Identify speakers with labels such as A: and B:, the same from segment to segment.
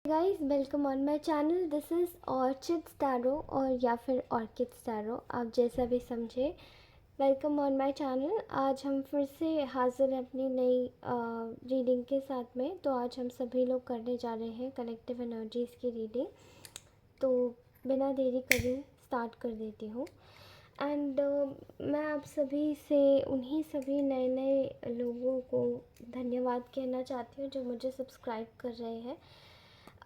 A: Guys welcome on my channel. This is orchids tarot और या फिर ऑर्किड्स टैरो, आप जैसा भी समझे। Welcome on my channel. आज हम फिर से हाजिर हैं अपनी नई रीडिंग के साथ में। तो आज हम सभी लोग करने जा रहे हैं कलेक्टिव एनर्जीज़ की रीडिंग। तो बिना देरी करे स्टार्ट कर देती हूँ। एंड मैं आप सभी से उन्हीं सभी नए नए लोगों को धन्यवाद कहना चाहती हूँ जो मुझे सब्सक्राइब कर रहे हैं।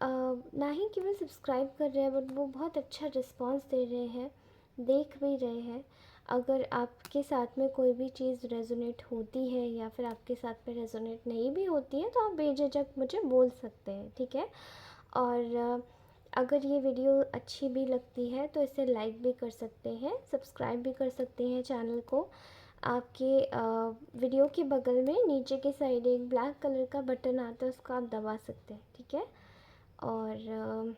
A: ना ही केवल सब्सक्राइब कर रहे हैं बट वो बहुत अच्छा रिस्पांस दे रहे हैं, देख भी रहे हैं। अगर आपके साथ में कोई भी चीज़ रेजोनेट होती है या फिर आपके साथ में रेजोनेट नहीं भी होती है तो आप बेझिझक मुझे बोल सकते हैं, ठीक है। और अगर ये वीडियो अच्छी भी लगती है तो इसे लाइक भी कर सकते हैं, सब्सक्राइब भी कर सकते हैं चैनल को। आपके वीडियो के बगल में नीचे के साइड एक ब्लैक कलर का बटन आता है, उसको आप दबा सकते हैं, ठीक है। और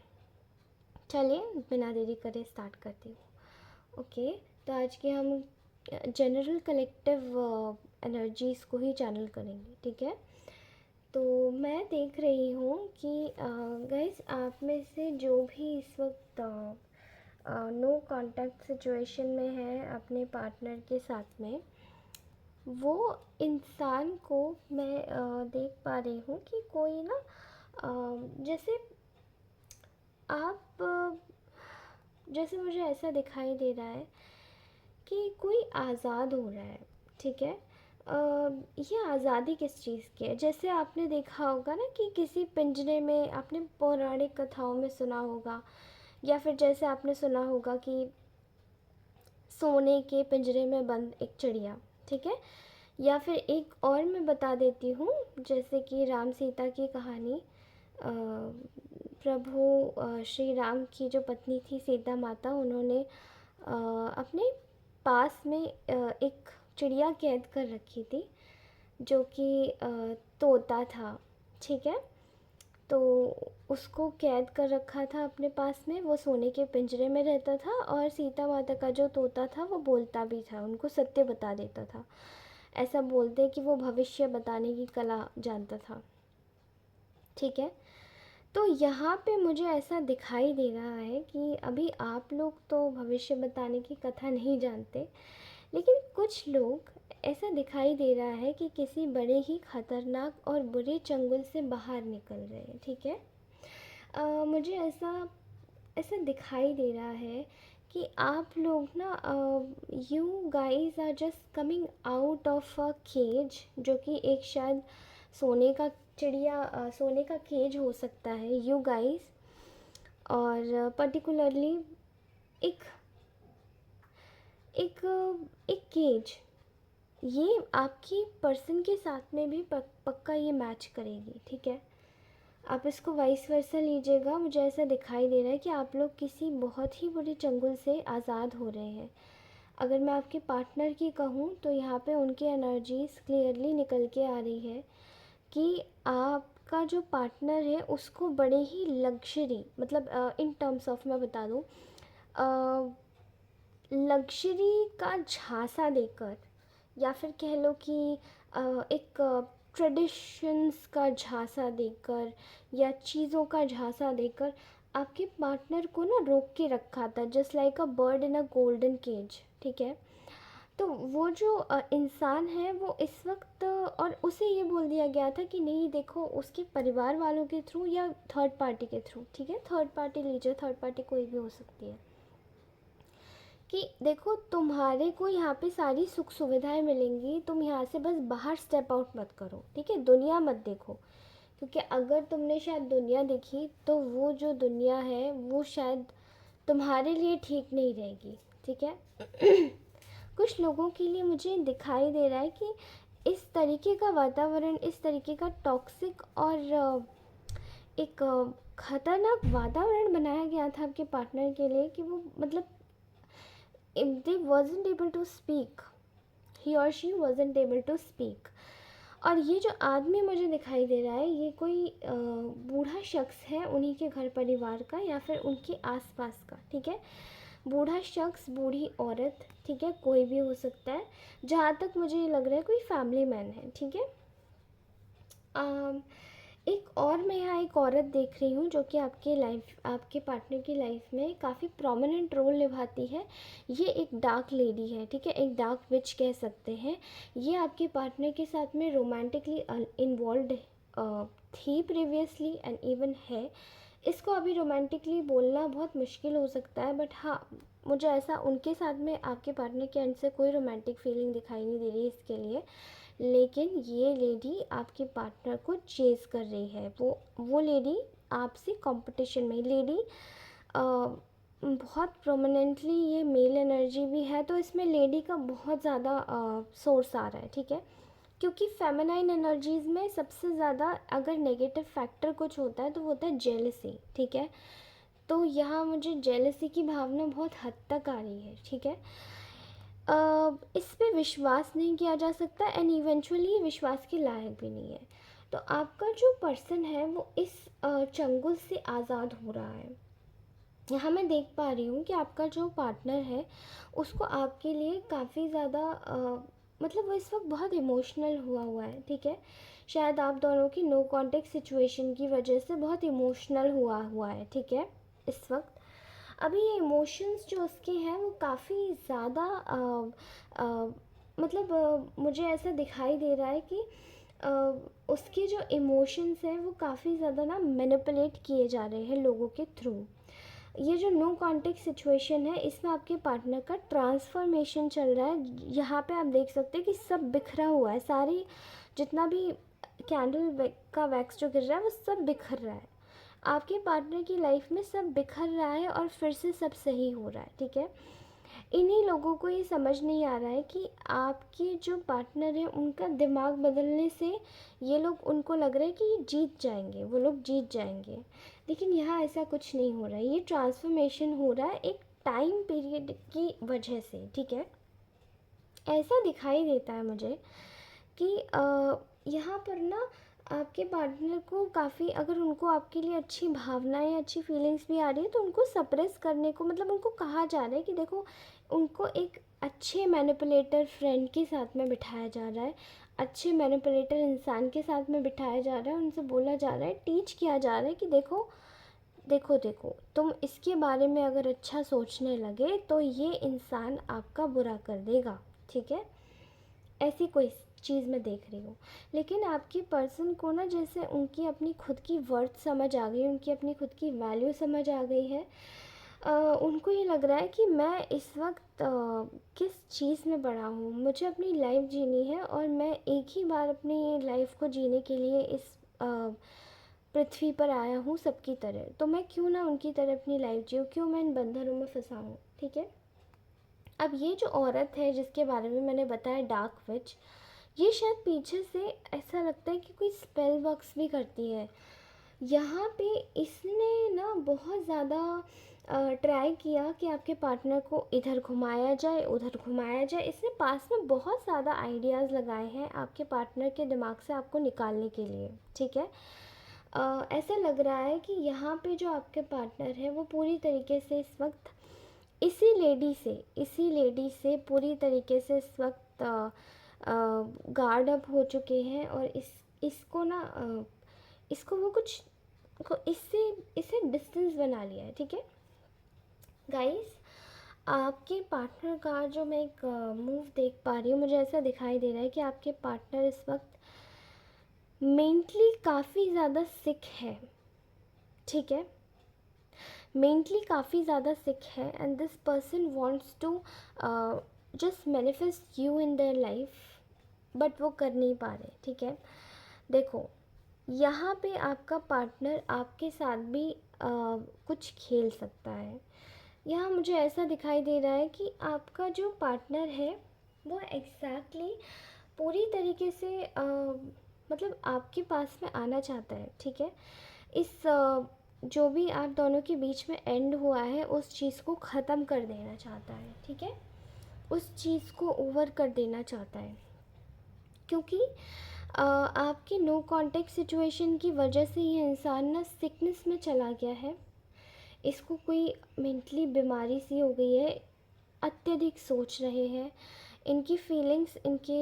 A: चलिए बिना देरी करे स्टार्ट करती हूँ। ओके, तो आज के हम जनरल कलेक्टिव एनर्जीज़ को ही चैनल करेंगे, ठीक है। तो मैं देख रही हूँ कि गाइस आप में से जो भी इस वक्त नो कांटेक्ट सिचुएशन में है अपने पार्टनर के साथ में, वो इंसान को मैं देख पा रही हूँ कि कोई ना जैसे आप जैसे मुझे ऐसा दिखाई दे रहा है कि कोई आज़ाद हो रहा है, ठीक है। ये आज़ादी किस चीज़ की है? जैसे आपने देखा होगा ना कि किसी पिंजरे में, आपने पौराणिक कथाओं में सुना होगा, या फिर जैसे आपने सुना होगा कि सोने के पिंजरे में बंद एक चिड़िया, ठीक है। या फिर एक और मैं बता देती हूँ, जैसे कि राम सीता की कहानी। प्रभु श्री राम की जो पत्नी थी सीता माता, उन्होंने अपने पास में एक चिड़िया कैद कर रखी थी जो कि तोता था, ठीक है। तो उसको कैद कर रखा था अपने पास में, वो सोने के पिंजरे में रहता था और सीता माता का जो तोता था वो बोलता भी था, उनको सत्य बता देता था। ऐसा बोलते हैं कि वो भविष्य बताने की कला जानता था, ठीक है। तो यहाँ पे मुझे ऐसा दिखाई दे रहा है कि अभी आप लोग तो भविष्य बताने की कथा नहीं जानते, लेकिन कुछ लोग ऐसा दिखाई दे रहा है कि किसी बड़े ही खतरनाक और बुरे चंगुल से बाहर निकल रहे हैं, ठीक है। मुझे ऐसा ऐसा दिखाई दे रहा है कि आप लोग ना, you guys are just coming out of a cage, जो कि एक शायद सोने का सोने का केज हो सकता है, यू गाइज। और पर्टिकुलरली एक एक एक केज, ये आपकी पर्सन के साथ में भी पक्का ये मैच करेगी, ठीक है। आप इसको वाइस वर्सा लीजिएगा। मुझे ऐसा दिखाई दे रहा है कि आप लोग किसी बहुत ही बड़े चंगुल से आज़ाद हो रहे हैं। अगर मैं आपके पार्टनर की कहूँ तो यहाँ पे उनकी एनर्जीज क्लियरली निकल के आ रही है कि आपका जो पार्टनर है उसको बड़े ही लग्जरी, मतलब इन टर्म्स ऑफ मैं बता दूँ, लग्जरी का झांसा देकर, या फिर कह लो कि एक ट्रेडिशंस का झांसा देकर या चीज़ों का झांसा देकर आपके पार्टनर को ना रोक के रखा था, just like a bird in a golden cage, ठीक है। तो वो जो इंसान है वो इस वक्त, और उसे ये बोल दिया गया था कि नहीं देखो, उसके परिवार वालों के थ्रू या थर्ड पार्टी के थ्रू, ठीक है, थर्ड पार्टी लीजिए, थर्ड पार्टी कोई भी हो सकती है, कि देखो तुम्हारे को यहाँ पे सारी सुख सुविधाएं मिलेंगी, तुम यहाँ से बस बाहर स्टेप आउट मत करो, ठीक है, दुनिया मत देखो। क्योंकि अगर तुमने शायद दुनिया देखी तो वो जो दुनिया है वो शायद तुम्हारे लिए ठीक नहीं रहेगी, ठीक है। कुछ लोगों के लिए मुझे दिखाई दे रहा है कि इस तरीके का वातावरण, इस तरीके का टॉक्सिक और एक खतरनाक वातावरण बनाया गया था आपके पार्टनर के लिए कि वो, मतलब they wasn't able to speak, he or she wasn't able to speak। और ये जो आदमी मुझे दिखाई दे रहा है ये कोई बूढ़ा शख्स है, उन्हीं के घर परिवार का या फिर उनके आसपास का, ठीक है। बूढ़ा शख्स, बूढ़ी औरत, ठीक है, कोई भी हो सकता है। जहाँ तक मुझे ये लग रहा है कोई फैमिली मैन है, ठीक है। एक और मैं यहाँ एक औरत देख रही हूँ जो कि आपके पार्टनर की लाइफ में काफ़ी प्रोमिनेंट रोल निभाती है। ये एक डार्क लेडी है, ठीक है, एक डार्क विच कह सकते हैं। ये आपके पार्टनर के साथ में रोमांटिकली इन्वॉल्व थी प्रीवियसली एंड इवन है। इसको अभी रोमांटिकली बोलना बहुत मुश्किल हो सकता है, बट हाँ, मुझे ऐसा उनके साथ में आपके पार्टनर के एंड से कोई रोमांटिक फीलिंग दिखाई नहीं दे रही इसके लिए। लेकिन ये लेडी आपके पार्टनर को चेज़ कर रही है। वो लेडी आपसे कंपटीशन में लेडी बहुत प्रोमिनेंटली ये मेल एनर्जी भी है, तो इसमें लेडी का बहुत ज़्यादा सोर्स आ रहा है, ठीक है। क्योंकि फेमिनाइन एनर्जीज़ में सबसे ज़्यादा अगर नेगेटिव फैक्टर कुछ होता है तो वो होता है जेलसी, ठीक है। तो यहाँ मुझे जेलसी की भावना बहुत हद तक आ रही है, ठीक है। इस पे विश्वास नहीं किया जा सकता एंड इवेंचुअली विश्वास के लायक भी नहीं है। तो आपका जो पर्सन है वो इस चंगुल से आज़ाद हो रहा है। यहाँ मैं देख पा रही हूँ कि आपका जो पार्टनर है उसको आपके लिए काफ़ी ज़्यादा मतलब वो इस वक्त बहुत इमोशनल हुआ है, ठीक है। शायद आप दोनों की नो कॉन्टेक्ट सिचुएशन की वजह से बहुत इमोशनल हुआ है, ठीक है। इस वक्त अभी ये इमोशंस जो उसके हैं वो काफ़ी ज़्यादा मतलब मुझे ऐसा दिखाई दे रहा है कि अ, उसके जो इमोशंस हैं वो काफ़ी ज़्यादा ना मैनिपुलेट किए जा रहे हैं लोगों के थ्रू। ये जो नो कॉन्टेक्ट सिचुएशन है इसमें आपके पार्टनर का ट्रांसफॉर्मेशन चल रहा है। यहाँ पे आप देख सकते हैं कि सब बिखरा हुआ है, सारी जितना भी कैंडल का वैक्स जो गिर रहा है वो सब बिखर रहा है। आपके पार्टनर की लाइफ में सब बिखर रहा है और फिर से सब सही हो रहा है, ठीक है। इन्हीं लोगों को ये समझ नहीं आ रहा है कि आपके जो पार्टनर है उनका दिमाग बदलने से ये लोग उनको लग रहा है कि ये जीत जाएंगे, वो लोग जीत जाएंगे। लेकिन यहाँ ऐसा कुछ नहीं हो रहा है, ये ट्रांसफॉर्मेशन हो रहा है एक टाइम पीरियड की वजह से, ठीक है। ऐसा दिखाई देता है मुझे कि यहाँ पर ना आपके पार्टनर को काफ़ी, अगर उनको आपके लिए अच्छी भावनाएं अच्छी फीलिंग्स भी आ रही है तो उनको सप्रेस करने को, मतलब उनको कहा जा रहा है कि देखो, उनको एक अच्छे मैनिपुलेटर फ्रेंड के साथ में बिठाया जा रहा है, अच्छे मैनिपुलेटर इंसान के साथ में बिठाया जा रहा है, उनसे बोला जा रहा है, टीच किया जा रहा है कि देखो देखो देखो तुम इसके बारे में अगर अच्छा सोचने लगे तो ये इंसान आपका बुरा कर देगा, ठीक है। ऐसी कोई चीज़ मैं देख रही हूँ। लेकिन आपकी पर्सन को ना जैसे उनकी अपनी खुद की वर्थ समझ आ गई, उनकी अपनी खुद की वैल्यू समझ आ गई है। उनको ये लग रहा है कि मैं इस वक्त किस चीज़ में बड़ा हूँ, मुझे अपनी लाइफ जीनी है और मैं एक ही बार अपनी लाइफ को जीने के लिए इस पृथ्वी पर आया हूँ सबकी तरह, तो मैं क्यों ना उनकी तरह अपनी लाइफ जीऊँ, क्यों मैं इन बंधनों में फंसा हूँ, ठीक है। अब ये जो औरत है जिसके बारे में मैंने बताया डार्क विच, ये शायद पीछे से ऐसा लगता है कि कोई स्पेल वर्क्स भी करती है। यहाँ पे इसने ना बहुत ज़्यादा ट्राई किया कि आपके पार्टनर को इधर घुमाया जाए उधर घुमाया जाए। इसने पास में बहुत ज़्यादा आइडियाज़ लगाए हैं आपके पार्टनर के दिमाग से आपको निकालने के लिए, ठीक है। ऐसा लग रहा है कि यहाँ पे जो आपके पार्टनर है वो पूरी तरीके से इस वक्त इसी लेडी से पूरी तरीके से इस वक्त गार्ड अप हो चुके हैं और इसको ना इसको वो कुछ को इससे डिस्टेंस बना लिया है, ठीक है। गाइस, आपके पार्टनर का जो मैं एक मूव देख पा रही हूँ, मुझे ऐसा दिखाई दे रहा है कि आपके पार्टनर इस वक्त मेंटली काफ़ी ज़्यादा सिक है, ठीक है। मेंटली काफ़ी ज़्यादा सिक है and this person wants to just manifest you in their life, but वो कर नहीं पा रहे, ठीक है। देखो, यहाँ पे आपका पार्टनर आपके साथ भी कुछ खेल सकता है। यहाँ मुझे ऐसा दिखाई दे रहा है कि आपका जो पार्टनर है वो एग्जैक्टली पूरी तरीके से मतलब आपके पास में आना चाहता है, ठीक है। इस जो भी आप दोनों के बीच में एंड हुआ है उस चीज़ को ख़त्म कर देना चाहता है, ठीक है। उस चीज़ को ओवर कर देना चाहता है, क्योंकि आपकी नो कांटेक्ट सिचुएशन की वजह से ये इंसान ना सिकनेस में चला गया है। इसको कोई मेंटली बीमारी सी हो गई है, अत्यधिक सोच रहे हैं, इनकी फीलिंग्स इनके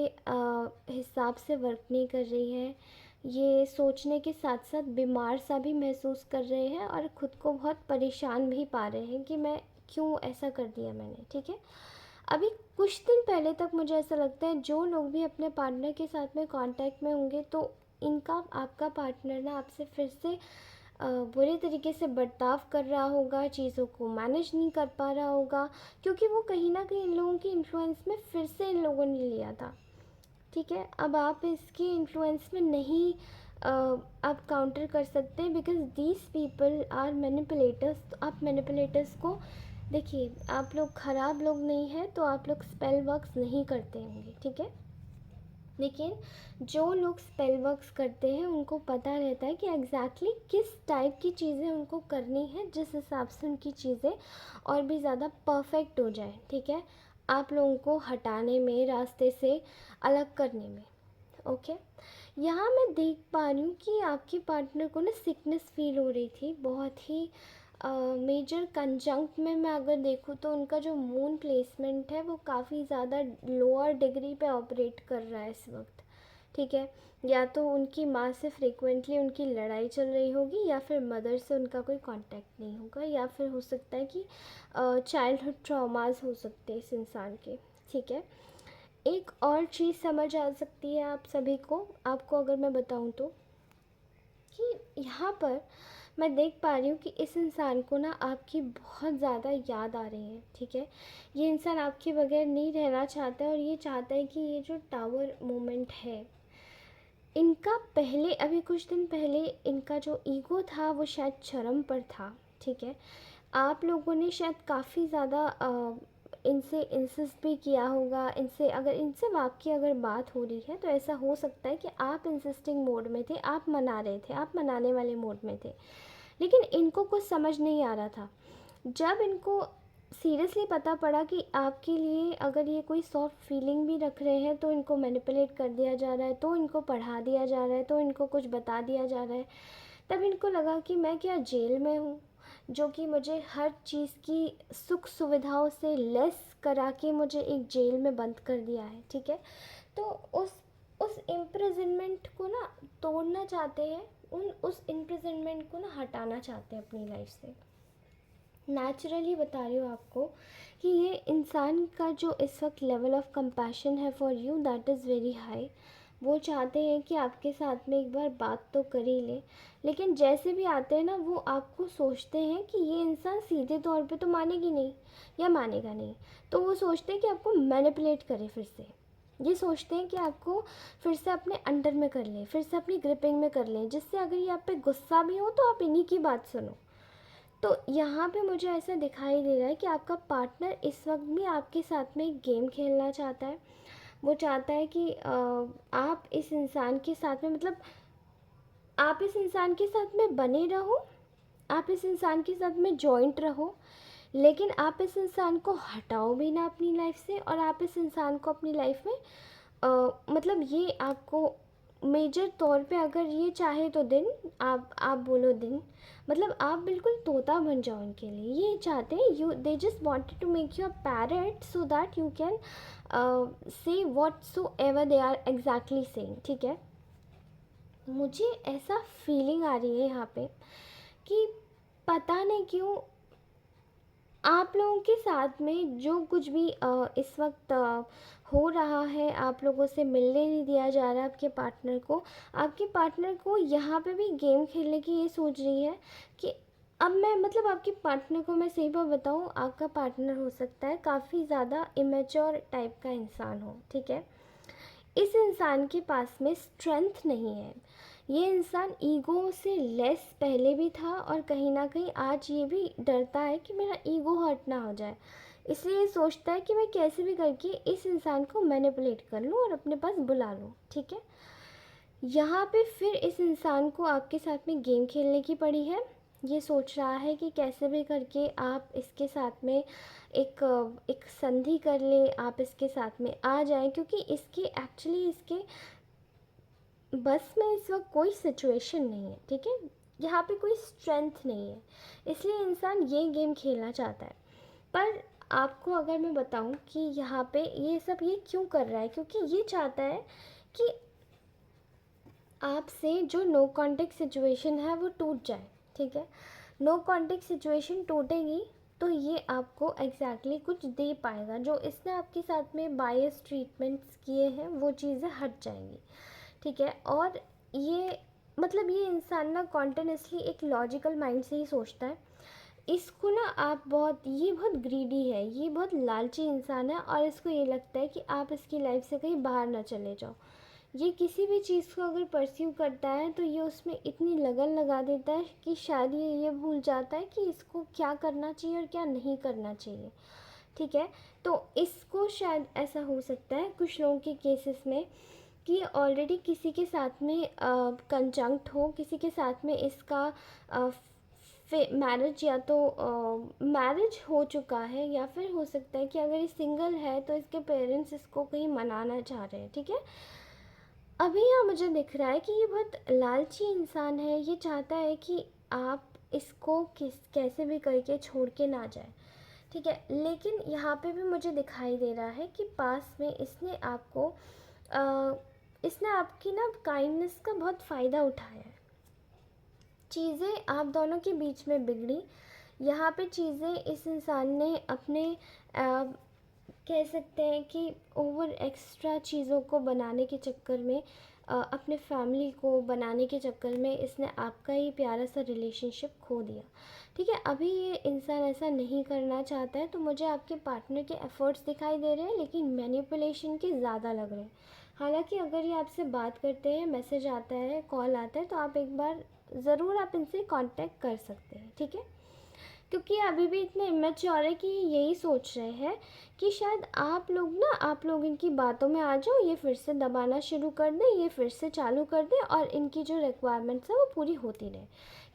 A: हिसाब से वर्क नहीं कर रही है। ये सोचने के साथ साथ बीमार सा भी महसूस कर रहे हैं और ख़ुद को बहुत परेशान भी पा रहे हैं कि मैं क्यों ऐसा कर दिया मैंने, ठीक है। अभी कुछ दिन पहले तक मुझे ऐसा लगता है जो लोग भी अपने पार्टनर के साथ में कांटेक्ट में होंगे तो इनका आपका पार्टनर ना आपसे फिर से बुरे तरीके से बर्ताव कर रहा होगा, चीज़ों को मैनेज नहीं कर पा रहा होगा, क्योंकि वो कहीं ना कहीं इन लोगों की इन्फ्लुएंस में फिर से इन लोगों ने लिया था, ठीक है। अब आप इसके इन्फ्लुएंस में नहीं आप काउंटर कर सकते हैं, because these people are manipulators. तो आप मैनिपुलेटर्स को देखिए, आप लोग ख़राब लोग नहीं हैं तो आप लोग स्पेल वर्क्स नहीं करते होंगे, ठीक है। लेकिन जो लोग स्पेल वर्क्स करते हैं उनको पता रहता है कि एग्जैक्टली किस टाइप की चीज़ें उनको करनी है, जिस हिसाब से उनकी चीज़ें और भी ज़्यादा परफेक्ट हो जाए, ठीक है, आप लोगों को हटाने में, रास्ते से अलग करने में। ओके, यहाँ मैं देख पा रही हूँ कि आपके पार्टनर को ना सिकनेस फील हो रही थी, बहुत ही मेजर कंजंक्ट में मैं अगर देखूँ तो उनका जो मून प्लेसमेंट है वो काफ़ी ज़्यादा लोअर डिग्री पे ऑपरेट कर रहा है इस वक्त, ठीक है। या तो उनकी माँ से फ्रिक्वेंटली उनकी लड़ाई चल रही होगी, या फिर मदर से उनका कोई कांटेक्ट नहीं होगा, या फिर हो सकता है कि चाइल्डहुड ट्रॉमास हो सकते हैं इस इंसान के, ठीक है। एक और चीज़ समझ आ सकती है आप सभी को, आपको अगर मैं बताऊं तो, कि यहाँ पर मैं देख पा रही हूँ कि इस इंसान को ना आपकी बहुत ज़्यादा याद आ रही है, ठीक है। ये इंसान आपके बगैर नहीं रहना चाहता है और ये चाहता है कि ये जो टावर मोमेंट है इनका, पहले अभी कुछ दिन पहले इनका जो ईगो था वो शायद चरम पर था, ठीक है। आप लोगों ने शायद काफ़ी ज़्यादा इनसे इंसिस्ट भी किया होगा, इनसे अगर इनसे आपकी अगर बात हो रही है तो ऐसा हो सकता है कि आप इंसिस्टिंग मोड में थे, आप मना रहे थे, आप मनाने वाले मोड में थे, लेकिन इनको कुछ समझ नहीं आ रहा था। जब इनको सीरियसली पता पड़ा कि आपके लिए अगर ये कोई सॉफ्ट फीलिंग भी रख रहे हैं तो इनको मैनिपुलेट कर दिया जा रहा है, तो इनको पढ़ा दिया जा रहा है, तो इनको कुछ बता दिया जा रहा है, तब इनको लगा कि मैं क्या जेल में हूँ, जो कि मुझे हर चीज़ की सुख सुविधाओं से लेस करा के मुझे एक जेल में बंद कर दिया है, ठीक है। तो उस इम्प्रिजनमेंट को ना तोड़ना चाहते हैं, उस इम्प्रिजनमेंट को ना हटाना चाहते हैं अपनी लाइफ से। नेचुरली बता रही हूँ आपको कि ये इंसान का जो इस वक्त लेवल ऑफ कंपैशन है for you, that is very high. वो चाहते हैं कि आपके साथ में एक बार बात तो कर ही ले, लेकिन जैसे भी आते हैं ना वो आपको सोचते हैं कि ये इंसान सीधे तौर पे तो मानेगी नहीं या मानेगा नहीं, तो वो सोचते हैं कि आपको मैनिपुलेट करे, फिर से ये सोचते हैं कि आपको फिर से अपने अंडर में कर लें, फिर से अपनी ग्रिपिंग में कर लें, जिससे अगर ये आप पे गुस्सा भी हो तो आप इन्हीं की बात सुनो। तो यहाँ पे मुझे ऐसा दिखाई दे रहा है कि आपका पार्टनर इस वक्त भी आपके साथ में एक गेम खेलना चाहता है। वो चाहता है कि आप इस इंसान के साथ में, मतलब आप इस इंसान के साथ में बने रहो, आप इस इंसान के साथ में जॉइंट रहो, लेकिन आप इस इंसान को हटाओ भी ना अपनी लाइफ से, और आप इस इंसान को अपनी लाइफ में मतलब ये आपको मेजर तौर पे अगर ये चाहे तो दिन, आप बोलो दिन, मतलब आप बिल्कुल तोता बन जाओ इनके लिए। ये चाहते हैं, you they just wanted to make you a parrot so that you can say whatsoever they are exactly saying, ठीक है। मुझे ऐसा फीलिंग आ रही है यहाँ पे कि पता नहीं क्यों आप लोगों के साथ में जो कुछ भी इस वक्त हो रहा है, आप लोगों से मिलने नहीं दिया जा रहा है आपके पार्टनर को। आपके पार्टनर को यहाँ पे भी गेम खेलने की ये सोच रही है कि अब मैं, मतलब आपके पार्टनर को मैं सही बात बताऊँ, आपका पार्टनर हो सकता है काफ़ी ज़्यादा इमेच्योर टाइप का इंसान हो, ठीक है। इस इंसान के पास में स्ट्रेंथ नहीं है। ये इंसान ईगो से लेस पहले भी था और कहीं ना कहीं आज ये भी डरता है कि मेरा ईगो हर्ट ना हो जाए, इसलिए ये सोचता है कि मैं कैसे भी करके इस इंसान को मैनिपुलेट कर लूँ और अपने पास बुला लूँ, ठीक है। यहाँ पे फिर इस इंसान को आपके साथ में गेम खेलने की पड़ी है। ये सोच रहा है कि कैसे भी करके आप इसके साथ में एक संधि कर ले, आप इसके साथ में आ जाएं, क्योंकि इसके एक्चुअली इसके बस में इस वक्त कोई सिचुएशन नहीं है, ठीक है। यहाँ पे कोई स्ट्रेंथ नहीं है, इसलिए इंसान ये गेम खेलना चाहता है। पर आपको अगर मैं बताऊं कि यहाँ पे ये सब ये क्यों कर रहा है, क्योंकि ये चाहता है कि आपसे जो नो कॉन्टेक्ट सिचुएशन है वो टूट जाए, ठीक है। नो कॉन्टेक्ट सिचुएशन टूटेगी तो ये आपको एग्जैक्टली कुछ दे पाएगा। जो इसने आपके साथ में बायस ट्रीटमेंट्स किए हैं वो चीज़ें हट जाएंगी, ठीक है। और ये मतलब ये इंसान ना कॉन्टिन्यूसली एक लॉजिकल माइंड से ही सोचता है। इसको ना आप बहुत, ये बहुत ग्रीडी है, ये बहुत लालची इंसान है और इसको ये लगता है कि आप इसकी लाइफ से कहीं बाहर ना चले जाओ। ये किसी भी चीज़ को अगर परस्यू करता है तो ये उसमें इतनी लगन लगा देता है कि शायद ये भूल जाता है कि इसको क्या करना चाहिए और क्या नहीं करना चाहिए, ठीक है। तो इसको शायद ऐसा हो सकता है कुछ लोगों के केसेस में कि ऑलरेडी किसी के साथ में कंजंक्ट हो, किसी के साथ में इसका मैरिज या तो मैरिज हो चुका है, या फिर हो सकता है कि अगर ये सिंगल है तो इसके पेरेंट्स इसको कहीं मनाना चाह रहे हैं, ठीक है। अभी यहाँ मुझे दिख रहा है कि ये बहुत लालची इंसान है, ये चाहता है कि आप इसको कैसे भी करके छोड़ के ना जाए, ठीक है। लेकिन यहाँ पे भी मुझे दिखाई दे रहा है कि पास में इसने आपकी ना काइंडनेस का बहुत फ़ायदा उठाया है। चीज़ें आप दोनों के बीच में बिगड़ी, यहाँ पे चीज़ें इस इंसान ने अपने कह सकते हैं कि ओवर एक्स्ट्रा चीज़ों को बनाने के चक्कर में, अपने फैमिली को बनाने के चक्कर में इसने आपका ही प्यारा सा रिलेशनशिप खो दिया, ठीक है। अभी ये इंसान ऐसा नहीं करना चाहता है, तो मुझे आपके पार्टनर के एफ़र्ट्स दिखाई दे रहे हैं लेकिन मैनिपुलेशन के ज़्यादा लग रहे हैं। हालांकि अगर ये आपसे बात करते हैं, मैसेज आता है, कॉल आता है, तो आप एक बार ज़रूर आप इनसे कांटेक्ट कर सकते हैं, ठीक है। क्योंकि अभी भी इतने इमेच्योर है कि ये यही सोच रहे हैं कि शायद आप लोग इनकी बातों में आ जाओ, ये फिर से दबाना शुरू कर दें, ये फिर से चालू कर दें और इनकी जो रिक्वायरमेंट्स है वो पूरी होती रहे।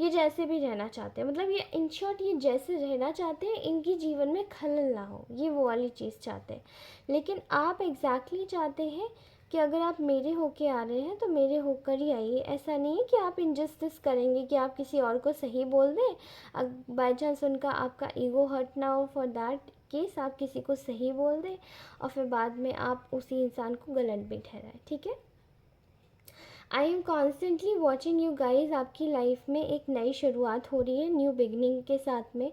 A: ये जैसे भी रहना चाहते हैं, मतलब ये इन शॉर्ट ये जैसे रहना चाहते हैं, इनकी जीवन में खलल ना हो, ये वो वाली चीज़ चाहते हैं। लेकिन आप एग्जैक्टली चाहते हैं कि अगर आप मेरे होके आ रहे हैं तो मेरे होकर ही आइए। ऐसा नहीं है कि आप इनजस्टिस करेंगे कि आप किसी और को सही बोल दें, बाई चांस उनका आपका ईगो हर्ट ना हो, फॉर दैट केस आप किसी को सही बोल दें और फिर बाद में आप उसी इंसान को गलत भी ठहराएं, ठीक है। I am constantly watching you guys. आपकी लाइफ में एक नई शुरुआत हो रही है, न्यू बिगनिंग के साथ में।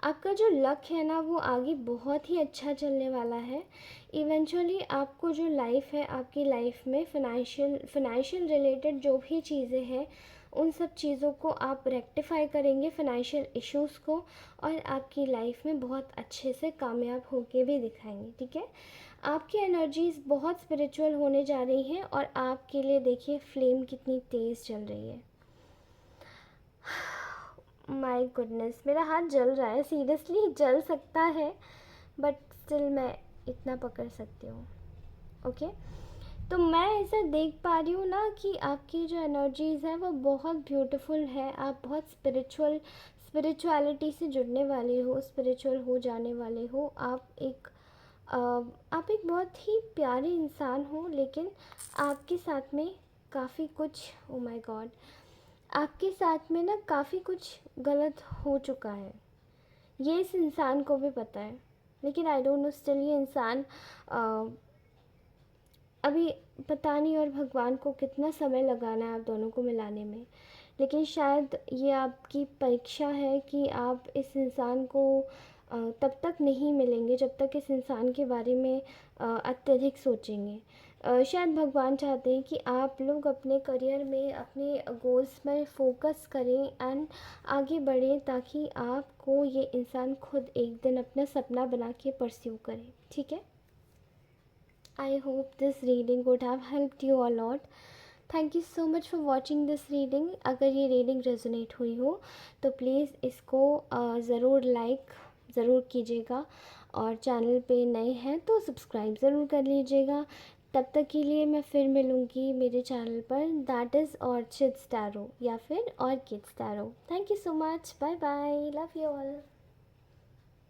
A: आपका जो लक है ना वो आगे बहुत ही अच्छा चलने वाला है। इवेंचुअली आपको जो लाइफ है, आपकी लाइफ में फिनेंशियल रिलेटेड जो भी चीज़ें हैं उन सब चीज़ों को आप रेक्टिफाई करेंगे, फिनेंशियल इश्यूज़ को, और आपकी लाइफ में बहुत अच्छे से कामयाब होके भी दिखाएंगे, ठीक है। आपकी एनर्जीज़ बहुत स्पिरिचुअल होने जा रही हैं और आपके लिए देखिए फ्लेम कितनी तेज़ चल रही है। माय गुडनेस, मेरा हाथ जल रहा है, सीरियसली जल सकता है बट स्टिल मैं इतना पकड़ सकती हूँ, ओके। तो मैं ऐसा देख पा रही हूँ ना कि आपकी जो एनर्जीज़ है वो बहुत ब्यूटीफुल है। आप बहुत स्पिरिचुअलिटी से जुड़ने वाले हो, स्पिरिचुअल हो जाने वाले हो। आप एक बहुत ही प्यारे इंसान हो, लेकिन आपके साथ में काफ़ी कुछ, ओ माय गॉड, आपके साथ में ना काफ़ी कुछ गलत हो चुका है। ये इस इंसान को भी पता है, लेकिन आई डोंट नो, स्टिल ये इंसान अभी पता नहीं और भगवान को कितना समय लगाना है आप दोनों को मिलाने में। लेकिन शायद ये आपकी परीक्षा है कि आप इस इंसान को तब तक नहीं मिलेंगे जब तक इस इंसान के बारे में अत्यधिक सोचेंगे। शायद भगवान चाहते हैं कि आप लोग अपने करियर में, अपने गोल्स में फोकस करें एंड आगे बढ़ें, ताकि आपको ये इंसान खुद एक दिन अपना सपना बना के परस्यू करे, ठीक है। I hope this reading would have helped you a lot. Thank you so much for watching this reading. अगर ये रीडिंग रेजोनेट हुई हो तो प्लीज़ इसको ज़रूर लाइक ज़रूर कीजिएगा, और चैनल पे नए हैं तो सब्सक्राइब ज़रूर कर लीजिएगा। तब तक के लिए मैं फिर मिलूँगी मेरे चैनल पर, दैट इज़ ऑर्चिड्स टैरो या फिर orchids tarot. Thank you so much, bye bye, love you all.